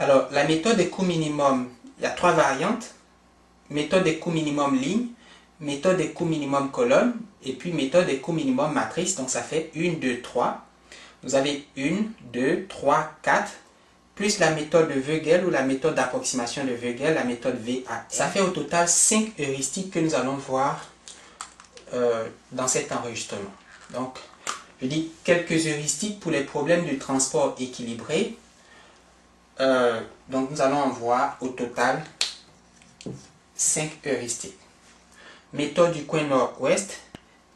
Alors, la méthode des coûts minimum, il y a 3 variantes. Méthode des coûts minimum ligne, méthode des coûts minimum colonne, et puis méthode des coûts minimum matrice. Donc, ça fait 1, 2, 3. Vous avez 1, 2, 3, 4, plus la méthode de Vogel ou la méthode d'approximation de Vogel, la méthode VAN. Ça fait au total 5 heuristiques que nous allons voir dans cet enregistrement. Donc, je dis quelques heuristiques pour les problèmes de transport équilibré. Donc, nous allons en voir au total 5 heuristiques. Méthode du coin nord-ouest,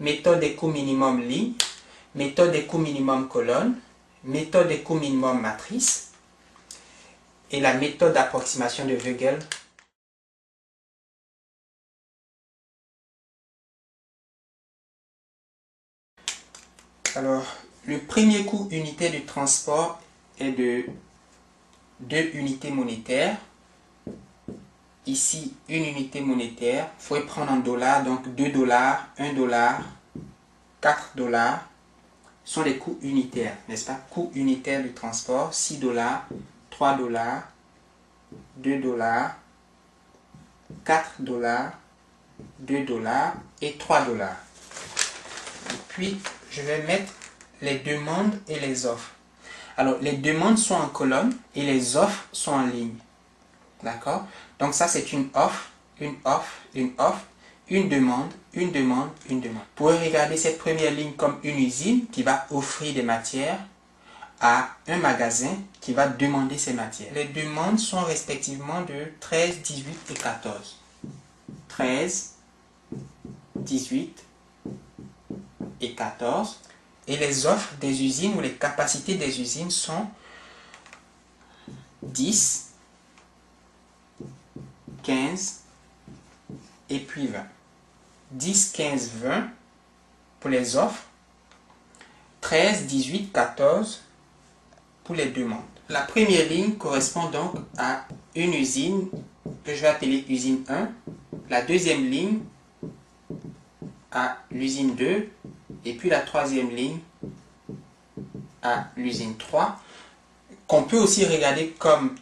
méthode des coûts minimum ligne, méthode des coûts minimum colonne, méthode des coûts minimum matrice et la méthode d'approximation de Vogel. Alors, le premier coût unitaire de transport est de 2 unités monétaires. Ici, une unité monétaire. Il faut prendre en dollars, donc 2 dollars, 1 dollar, 4 dollars sont les coûts unitaires, n'est-ce pas? Coût unitaire de transport, 6 dollars, 3 dollars, 2 dollars, 4 dollars, 2 dollars et 3 dollars. Et puis, je vais mettre les demandes et les offres. Alors, les demandes sont en colonne et les offres sont en ligne. D'accord? Donc, ça, c'est une offre, une offre, une offre, une demande, une demande, une demande. Vous pouvez regarder cette première ligne comme une usine qui va offrir des matières à un magasin qui va demander ces matières. Les demandes sont respectivement de 13, 18 et 14. 13, 18 et 14. Et les offres des usines ou les capacités des usines sont 10, 15 et puis 20. 10, 15, 20 pour les offres. 13, 18, 14 pour les demandes. La première ligne correspond donc à une usine que je vais appeler usine 1. La deuxième ligne à l'usine 2. Et puis la troisième ligne à l'usine 3. Qu'on peut aussi regarder comme,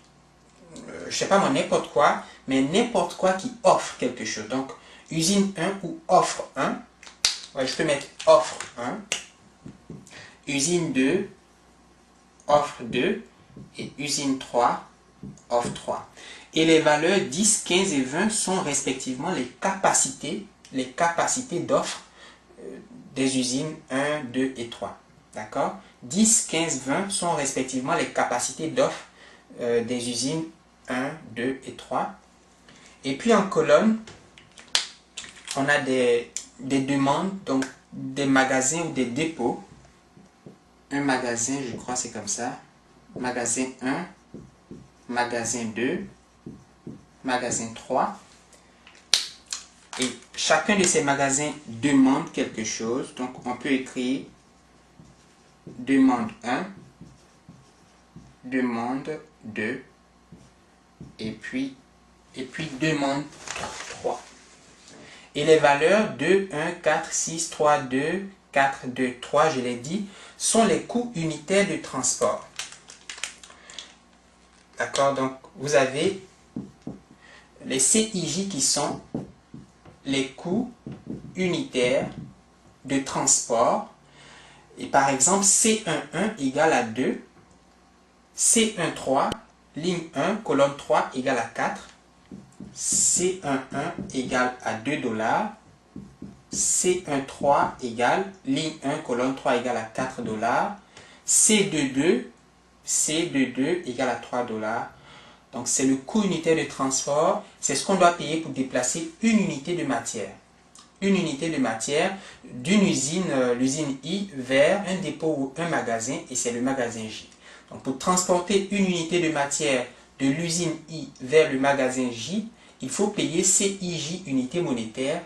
je sais pas moi, n'importe quoi, mais n'importe quoi qui offre quelque chose. Donc, usine 1 ou offre 1. Ouais, je peux mettre offre 1. Usine 2, offre 2. Et usine 3, offre 3. Et les valeurs 10, 15 et 20 sont respectivement les capacités d'offre des usines 1, 2 et 3. D'accord? 10, 15, 20 sont respectivement les capacités d'offre des usines 1, 2 et 3. Et puis en colonne, on a des demandes, donc des magasins ou des dépôts. Un magasin, je crois c'est comme ça. Magasin 1, magasin 2, magasin 3. Et chacun de ces magasins demande quelque chose. Donc on peut écrire demande 1, demande 2, et puis demande 3. Et les valeurs 2, 1, 4, 6, 3, 2, 4, 2, 3, je l'ai dit, sont les coûts unitaires de transport. D'accord? Donc, vous avez les CIJ qui sont les coûts unitaires de transport. Et par exemple, C11 égale à 2, C13, ligne 1, colonne 3 égale à 4, C11 égale à 2 dollars, C13 égale, ligne 1, colonne 3 égale à 4 dollars, C22 égale à 3 dollars. Donc, c'est le coût unitaire de transport. C'est ce qu'on doit payer pour déplacer une unité de matière. Une unité de matière d'une usine, l'usine I, vers un dépôt ou un magasin, et c'est le magasin J. Donc, pour transporter une unité de matière de l'usine I vers le magasin J, il faut payer CIJ unité monétaire.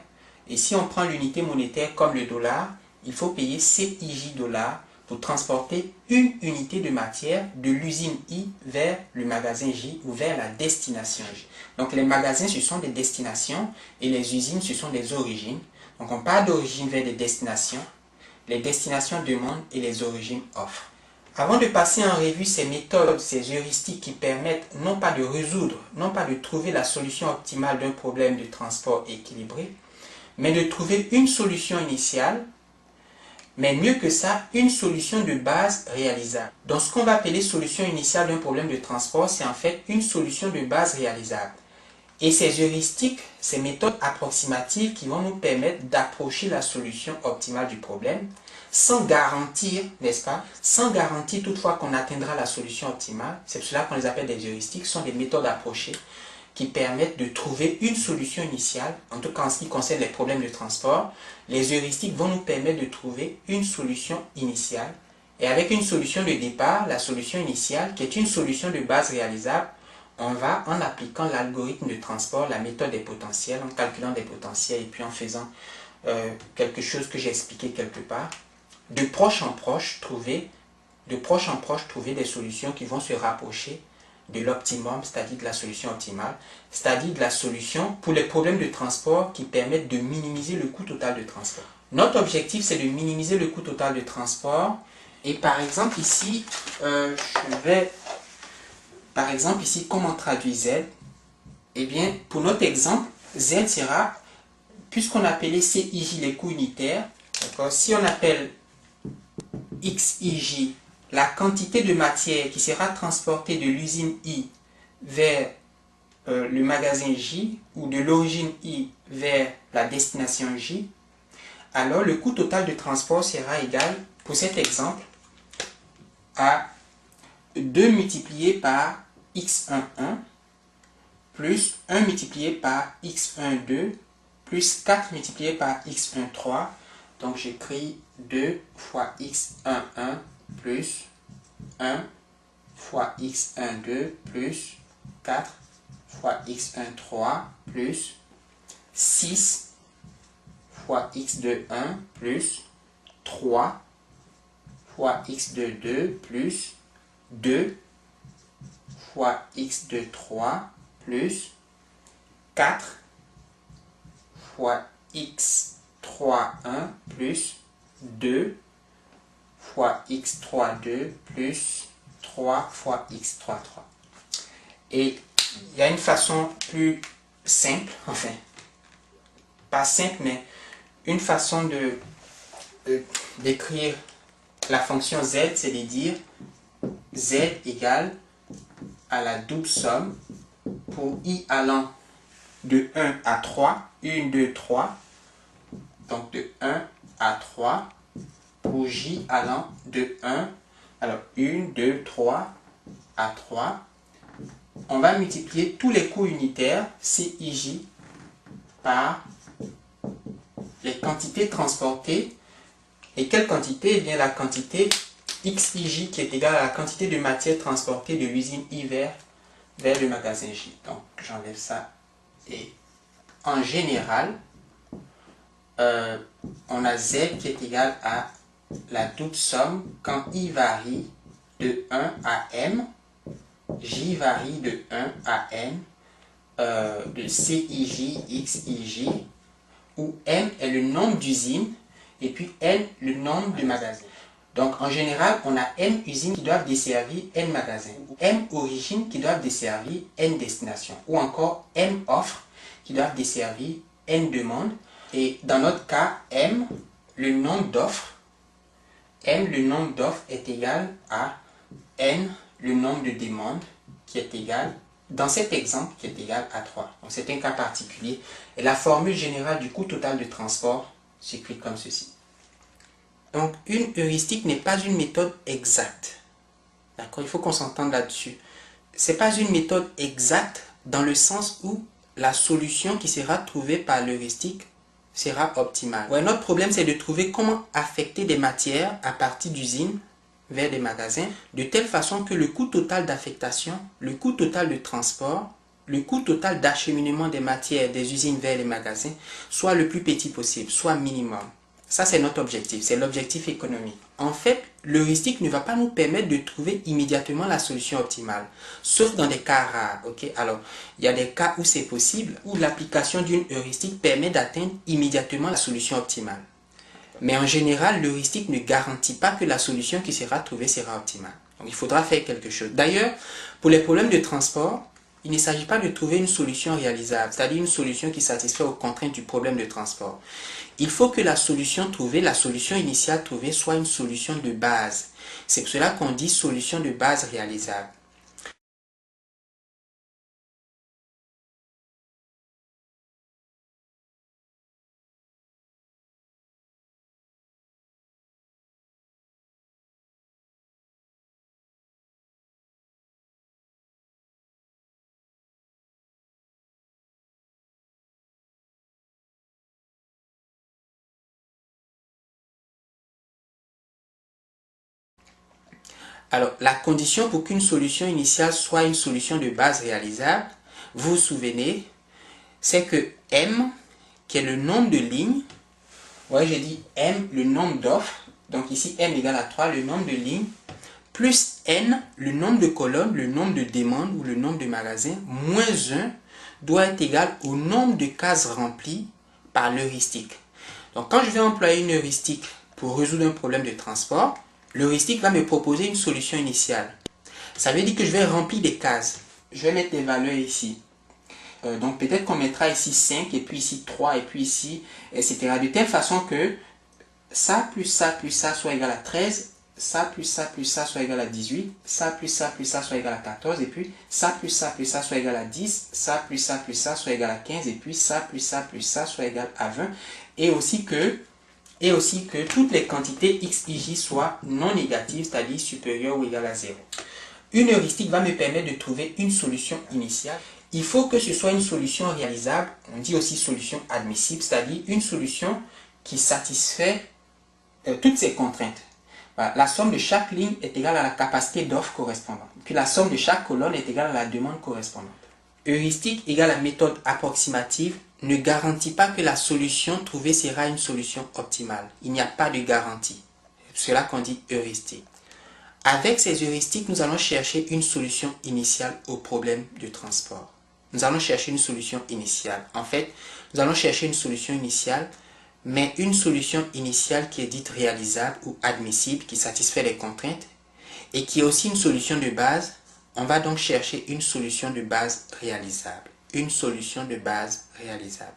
Et si on prend l'unité monétaire comme le dollar, il faut payer CIJ dollars pour transporter une unité de matière de l'usine I vers le magasin J ou vers la destination J. Donc les magasins, ce sont des destinations et les usines, ce sont des origines. Donc on part d'origine vers des destinations. Les destinations demandent et les origines offrent. Avant de passer en revue ces méthodes, ces heuristiques qui permettent non pas de résoudre, non pas de trouver la solution optimale d'un problème de transport équilibré, mais de trouver une solution initiale, mais mieux que ça, une solution de base réalisable. Donc ce qu'on va appeler solution initiale d'un problème de transport, c'est en fait une solution de base réalisable. Et ces heuristiques, ces méthodes approximatives qui vont nous permettre d'approcher la solution optimale du problème, sans garantir, n'est-ce pas, sans garantir toutefois qu'on atteindra la solution optimale. C'est pour cela qu'on les appelle des heuristiques, ce sont des méthodes approchées qui permettent de trouver une solution initiale, en tout cas en ce qui concerne les problèmes de transport. Les heuristiques vont nous permettre de trouver une solution initiale. Et avec une solution de départ, la solution initiale, qui est une solution de base réalisable, on va, en appliquant l'algorithme de transport, la méthode des potentiels, en calculant des potentiels et puis en faisant quelque chose que j'ai expliqué quelque part, de proche en proche, trouver des solutions qui vont se rapprocher de l'optimum, c'est-à-dire de la solution optimale, c'est-à-dire de la solution pour les problèmes de transport qui permettent de minimiser le coût total de transport. Notre objectif, c'est de minimiser le coût total de transport. Et par exemple ici, comment on traduit Z? Eh bien, pour notre exemple, Z sera, puisqu'on appelait CIJ les coûts unitaires, si on appelle XIJ la quantité de matière qui sera transportée de l'usine I vers le magasin J ou de l'origine I vers la destination J, alors le coût total de transport sera égal, pour cet exemple, à 2 multiplié par x11 plus 1 multiplié par x12 plus 4 multiplié par x13. Donc j'écris 2 fois x11 plus 1 fois x12 plus 4 fois x13 plus 6 fois x21 plus 3 fois x22 plus 2 fois x23 plus 4 fois x31 plus 2 fois x32 plus 3 fois x33. Et il y a une façon plus simple, enfin, pas simple, mais une façon d'écrire la fonction z, c'est de dire z égale à la double somme pour i allant de 1 à 3, 1, 2, 3, donc de 1 à 3, pour j allant de 1, alors 1, 2, 3 à 3, on va multiplier tous les coûts unitaires, CIJ, par les quantités transportées. Et quelle quantité? Eh bien la quantité XIJ qui est égale à la quantité de matière transportée de l'usine I vers le magasin J. Donc j'enlève ça. Et en général, on a Z qui est égal à la double somme quand I varie de 1 à M, J varie de 1 à N, de CIJ, XIJ, où M est le nombre d'usines et puis N le nombre de magasins. Donc en général, on a M usines qui doivent desservir N magasins, M origines qui doivent desservir N destinations, ou encore M offres qui doivent desservir N demandes. Et dans notre cas, M, le nombre d'offres, est égal à N, le nombre de demandes, qui est égal, dans cet exemple, qui est égal à 3. Donc c'est un cas particulier. Et la formule générale du coût total de transport s'écrit comme ceci. Donc une heuristique n'est pas une méthode exacte. D'accord? Il faut qu'on s'entende là-dessus. Ce n'est pas une méthode exacte dans le sens où la solution qui sera trouvée par l'heuristique sera optimale. Ouais, notre problème, c'est de trouver comment affecter des matières à partir d'usines vers des magasins, de telle façon que le coût total d'affectation, le coût total de transport, le coût total d'acheminement des matières des usines vers les magasins soit le plus petit possible, soit minimum. Ça, c'est notre objectif, c'est l'objectif économique. En fait, l'heuristique ne va pas nous permettre de trouver immédiatement la solution optimale, sauf dans des cas rares. Okay? Alors, il y a des cas où c'est possible, où l'application d'une heuristique permet d'atteindre immédiatement la solution optimale. Mais en général, l'heuristique ne garantit pas que la solution qui sera trouvée sera optimale. Donc il faudra faire quelque chose. D'ailleurs, pour les problèmes de transport, il ne s'agit pas de trouver une solution réalisable, c'est-à-dire une solution qui satisfait aux contraintes du problème de transport. Il faut que la solution trouvée, la solution initiale trouvée, soit une solution de base. C'est pour cela qu'on dit solution de base réalisable. Alors, la condition pour qu'une solution initiale soit une solution de base réalisable, vous vous souvenez, c'est que M, qui est le nombre de lignes, vous voyez, j'ai dit M, le nombre d'offres, donc ici M égale à 3, le nombre de lignes, plus N, le nombre de colonnes, le nombre de demandes ou le nombre de magasins, moins 1 doit être égal au nombre de cases remplies par l'heuristique. Donc, quand je vais employer une heuristique pour résoudre un problème de transport, l'heuristique va me proposer une solution initiale. Ça veut dire que je vais remplir des cases. Je vais mettre des valeurs ici. Donc peut-être qu'on mettra ici 5, et puis ici 3, et puis ici, etc. De telle façon que ça plus ça plus ça soit égal à 13, ça plus ça plus ça soit égal à 18, ça plus ça plus ça soit égal à 14, et puis ça plus ça plus ça soit égal à 10, ça plus ça plus ça soit égal à 15, et puis ça plus ça plus ça soit égal à 20, et aussi que toutes les quantités x, y, j soient non négatives, c'est-à-dire supérieures ou égales à 0. Une heuristique va me permettre de trouver une solution initiale. Il faut que ce soit une solution réalisable, on dit aussi solution admissible, c'est-à-dire une solution qui satisfait toutes ces contraintes. Voilà, la somme de chaque ligne est égale à la capacité d'offre correspondante. Puis la somme de chaque colonne est égale à la demande correspondante. Heuristique égale à méthode approximative ne garantit pas que la solution trouvée sera une solution optimale. Il n'y a pas de garantie. C'est cela qu'on dit heuristique. Avec ces heuristiques, nous allons chercher une solution initiale au problème de transport. Nous allons chercher une solution initiale. En fait, nous allons chercher une solution initiale, mais une solution initiale qui est dite réalisable ou admissible, qui satisfait les contraintes, et qui est aussi une solution de base. On va donc chercher une solution de base réalisable. Une solution de base réalisable.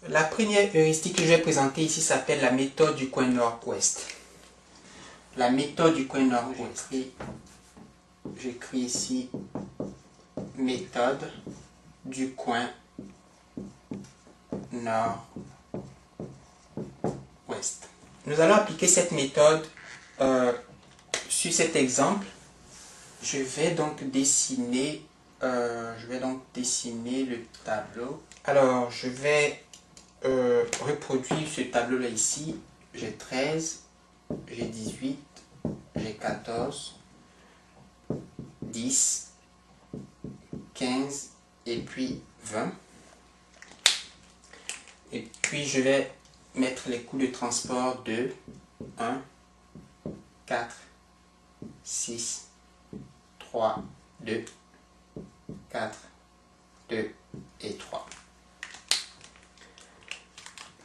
La première heuristique que je vais présenter ici s'appelle la méthode du coin nord-ouest. La méthode du coin nord-ouest. J'écris ici méthode du coin nord-ouest. Nous allons appliquer cette méthode sur cet exemple. Je vais donc dessiner le tableau. Alors, je vais reproduire ce tableau-là ici. J'ai 13, j'ai 18, j'ai 14, 10, 15 et puis 20. Et puis, je vais mettre les coûts de transport de 1, 4, 6, 3, 2, 4, 2 et 3.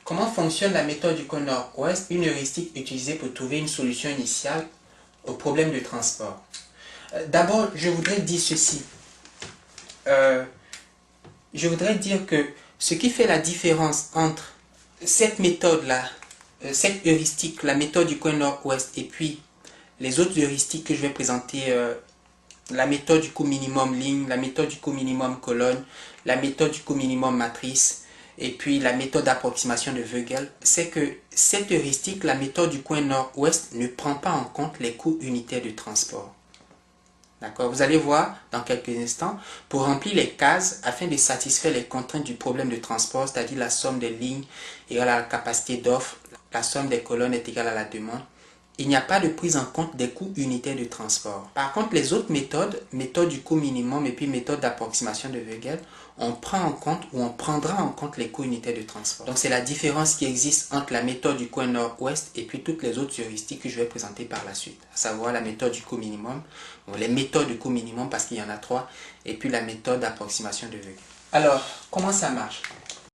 Comment fonctionne la méthode du coin nord-ouest, une heuristique utilisée pour trouver une solution initiale au problème de transport? D'abord, je voudrais dire ceci. Je voudrais dire que ce qui fait la différence entre cette méthode-là, cette heuristique, la méthode du coin nord-ouest, et puis les autres heuristiques que je vais présenter, la méthode du coût minimum ligne, la méthode du coût minimum colonne, la méthode du coût minimum matrice, et puis la méthode d'approximation de Vogel, c'est que cette heuristique, la méthode du coin nord-ouest, ne prend pas en compte les coûts unitaires de transport. D'accord? Vous allez voir dans quelques instants, pour remplir les cases afin de satisfaire les contraintes du problème de transport, c'est-à-dire la somme des lignes égale à la capacité d'offre, la somme des colonnes est égale à la demande, il n'y a pas de prise en compte des coûts unitaires de transport. Par contre, les autres méthodes, méthode du coût minimum et puis méthode d'approximation de Vogel, on prend en compte ou on prendra en compte les coûts unitaires de transport. Donc, c'est la différence qui existe entre la méthode du coin nord-ouest et puis toutes les autres heuristiques que je vais présenter par la suite. À savoir la méthode du coût minimum, les méthodes du coût minimum parce qu'il y en a 3, et puis la méthode d'approximation de Vogel. Alors, comment ça marche?